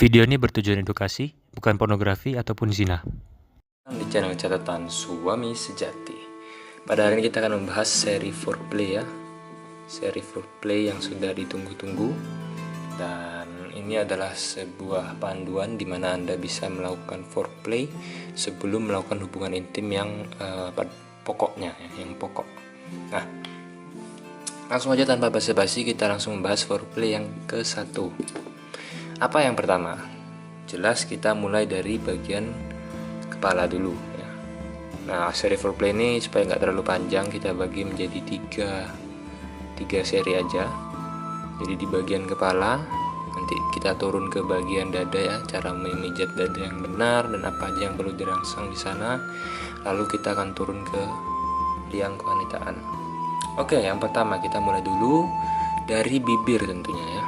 Video ini bertujuan edukasi, bukan pornografi ataupun zina. Di channel catatan Suami Sejati. Pada hari ini kita akan membahas seri foreplay ya. Seri foreplay yang sudah ditunggu-tunggu. Dan ini adalah sebuah panduan di mana Anda bisa melakukan foreplay sebelum melakukan hubungan intim yang pokoknya ya, yang pokok. Nah, langsung aja tanpa basa-basi kita langsung membahas foreplay yang ke-1. Apa yang pertama? Jelas kita mulai dari bagian kepala dulu ya. Nah, seri foreplay ini supaya nggak terlalu panjang kita bagi menjadi tiga seri aja. Jadi di bagian kepala nanti kita turun ke bagian dada ya, cara memijat dada yang benar dan apa aja yang perlu dirangsang di sana. Lalu kita akan turun ke liang kewanitaan. Oke, yang pertama kita mulai dulu dari bibir tentunya ya.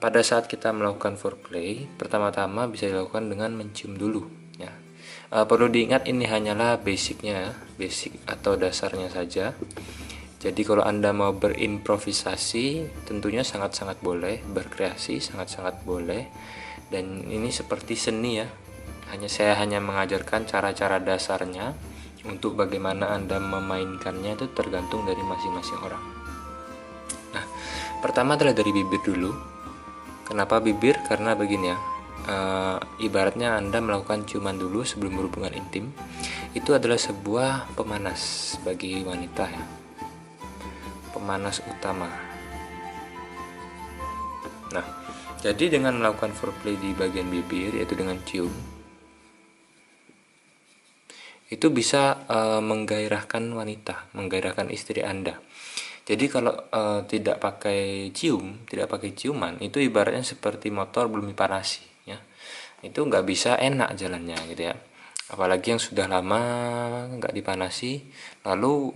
Pada saat kita melakukan foreplay, pertama-tama bisa dilakukan dengan mencium dulu ya. Perlu diingat ini hanyalah basicnya, basic atau dasarnya saja. Jadi kalau Anda mau berimprovisasi, tentunya sangat-sangat boleh, berkreasi sangat-sangat boleh. Dan ini seperti seni ya. Saya hanya mengajarkan cara-cara dasarnya. Untuk bagaimana Anda memainkannya itu tergantung dari masing-masing orang. Nah, pertama adalah dari bibir dulu. Kenapa bibir? Karena begini ya, ibaratnya Anda melakukan ciuman dulu sebelum berhubungan intim. Itu adalah sebuah pemanas bagi wanita ya, pemanas utama. Nah, jadi dengan melakukan foreplay di bagian bibir, yaitu dengan cium, itu bisa menggairahkan wanita, menggairahkan istri Anda. Jadi kalau tidak pakai ciuman, itu ibaratnya seperti motor belum dipanasi ya. Itu nggak bisa enak jalannya gitu ya. Apalagi yang sudah lama nggak dipanasi, lalu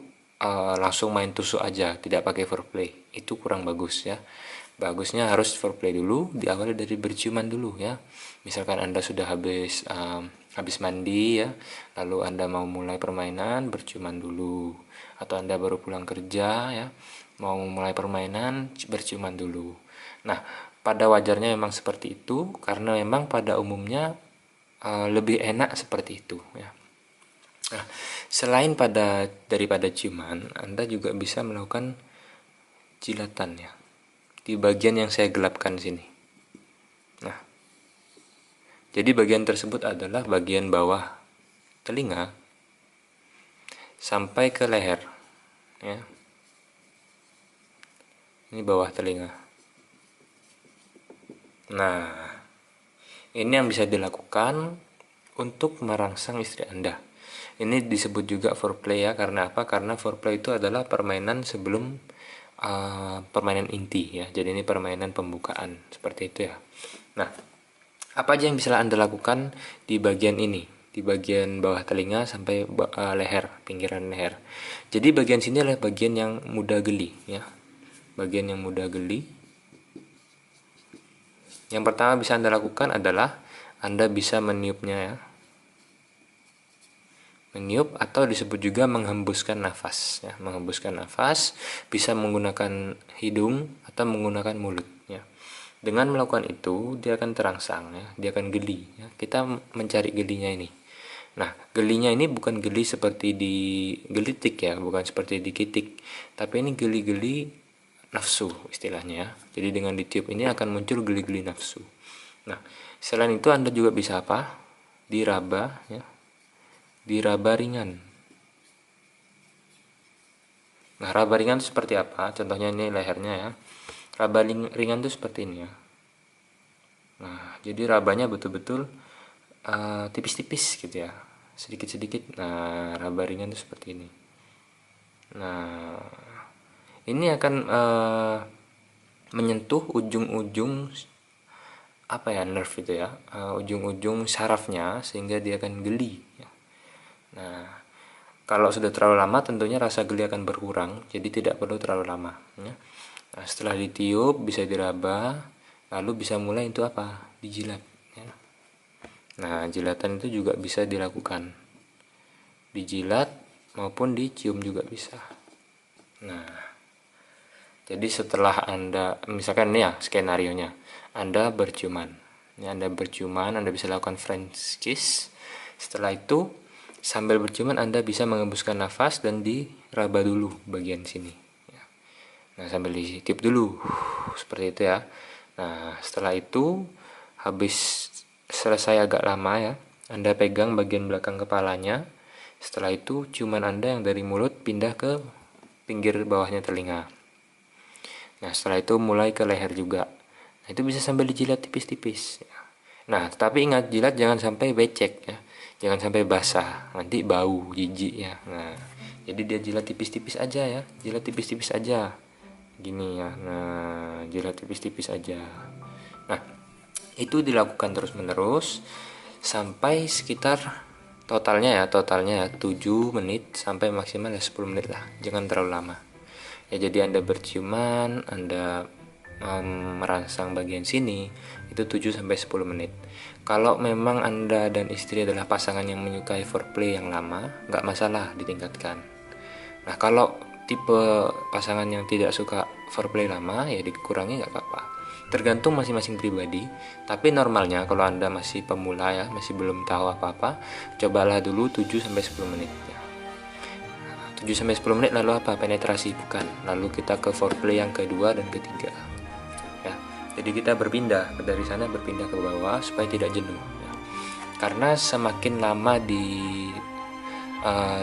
langsung main tusuk aja, tidak pakai foreplay. Itu kurang bagus ya. Bagusnya harus foreplay dulu, diawali dari berciuman dulu ya. Misalkan Anda sudah habis mandi ya, lalu Anda mau mulai permainan, berciuman dulu. Atau Anda baru pulang kerja ya, mau mulai permainan, berciuman dulu. Nah, pada wajarnya memang seperti itu, karena memang pada umumnya lebih enak seperti itu ya. Nah, selain daripada ciuman, Anda juga bisa melakukan jilatan ya, di bagian yang saya gelapkan sini. Nah, jadi bagian tersebut adalah bagian bawah telinga sampai ke leher ya. Ini bawah telinga. Nah, ini yang bisa dilakukan untuk merangsang istri Anda. Ini disebut juga foreplay ya. Karena apa? Karena foreplay itu adalah permainan sebelum permainan inti ya. Jadi ini permainan pembukaan seperti itu ya. Nah, apa aja yang bisa Anda lakukan di bagian ini, di bagian bawah telinga sampai leher, pinggiran leher. Jadi bagian sini adalah bagian yang mudah geli ya. Bagian yang mudah geli. Yang pertama bisa Anda lakukan adalah Anda bisa meniupnya ya. Meniup atau disebut juga menghembuskan nafas ya. Menghembuskan nafas bisa menggunakan hidung atau menggunakan mulut ya. Dengan melakukan itu dia akan terangsang ya, dia akan geli ya. Kita mencari gelinya ini. Nah, gelinya ini bukan geli seperti di gelitik ya, bukan seperti dikitik, tapi ini geli-geli nafsu istilahnya ya. Jadi dengan ditiup ini akan muncul geli-geli nafsu. Nah, selain itu Anda juga bisa apa? Diraba ya. Diraba ringan. Nah, raba ringan itu seperti apa? Contohnya ini lehernya ya. Raba ringan itu seperti ini ya. Nah, jadi rabanya betul-betul tipis-tipis gitu ya, sedikit-sedikit. Nah, raba ringan itu seperti ini. Nah, ini akan menyentuh ujung-ujung apa ya, nerve itu ya, ujung-ujung sarafnya sehingga dia akan geli ya. Nah, kalau sudah terlalu lama tentunya rasa geli akan berkurang, jadi tidak perlu terlalu lama ya. Nah, setelah ditiup bisa diraba, lalu bisa mulai itu apa, dijilat ya. Nah, jilatan itu juga bisa dilakukan, dijilat maupun dicium juga bisa. Nah, Jadi setelah Anda, misalkan ini ya skenarionya, Anda berciuman. Ini Anda berciuman, Anda bisa lakukan French kiss. Setelah itu, sambil berciuman Anda bisa mengembuskan nafas dan diraba dulu bagian sini. Nah, sambil ditiup dulu, seperti itu ya. Nah, setelah itu, habis selesai agak lama ya, Anda pegang bagian belakang kepalanya. Setelah itu, ciuman Anda yang dari mulut pindah ke pinggir bawahnya telinga. Nah, setelah itu mulai ke leher juga. Nah, itu bisa sambil dijilat tipis-tipis. Nah, tapi ingat, jilat jangan sampai becek ya. Jangan sampai basah, nanti bau, jijik ya. Nah, jadi dia jilat tipis-tipis aja ya. Jilat tipis-tipis aja. Gini ya. Nah, jilat tipis-tipis aja. Nah, itu dilakukan terus-menerus sampai sekitar totalnya 7 menit sampai maksimal 10 menit lah. Jangan terlalu lama. Ya, jadi Anda berciuman, Anda merangsang bagian sini itu 7 sampai 10 menit. Kalau memang Anda dan istri adalah pasangan yang menyukai foreplay yang lama, nggak masalah ditingkatkan. Nah, kalau tipe pasangan yang tidak suka foreplay lama, ya dikurangi nggak apa-apa. Tergantung masing-masing pribadi, tapi normalnya kalau Anda masih pemula ya, masih belum tahu apa-apa, cobalah dulu 7 sampai 10 menit ya. 7 sampai 10 menit lalu apa? Penetrasi, bukan. Lalu kita ke foreplay yang kedua dan ketiga. Ya. Jadi kita berpindah dari sana, berpindah ke bawah supaya tidak jenuh ya. Karena semakin lama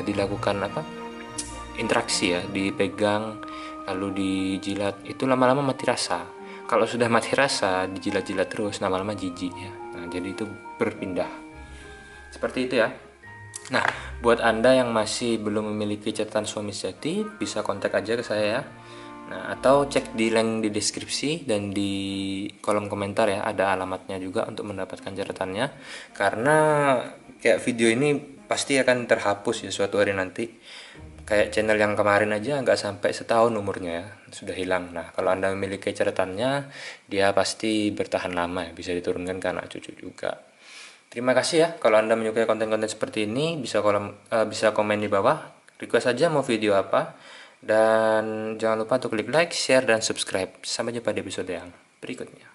dilakukan interaksi ya, dipegang lalu dijilat, itu lama-lama mati rasa. Kalau sudah mati rasa, dijilat-jilat terus, lama-lama jijik ya. Nah, jadi itu berpindah. Seperti itu ya. Nah, buat Anda yang masih belum memiliki catatan suami sejati, bisa kontak aja ke saya ya. Nah, atau cek di link di deskripsi dan di kolom komentar ya, ada alamatnya juga untuk mendapatkan catatannya. Karena kayak video ini pasti akan terhapus ya suatu hari nanti. Kayak channel yang kemarin aja nggak sampai setahun umurnya ya, sudah hilang. Nah, kalau Anda memiliki catatannya, dia pasti bertahan lama ya, bisa diturunkan ke anak cucu juga. Terima kasih ya, kalau Anda menyukai konten-konten seperti ini, bisa komen di bawah, request aja mau video apa, dan jangan lupa untuk klik like, share, dan subscribe. Sampai jumpa di episode yang berikutnya.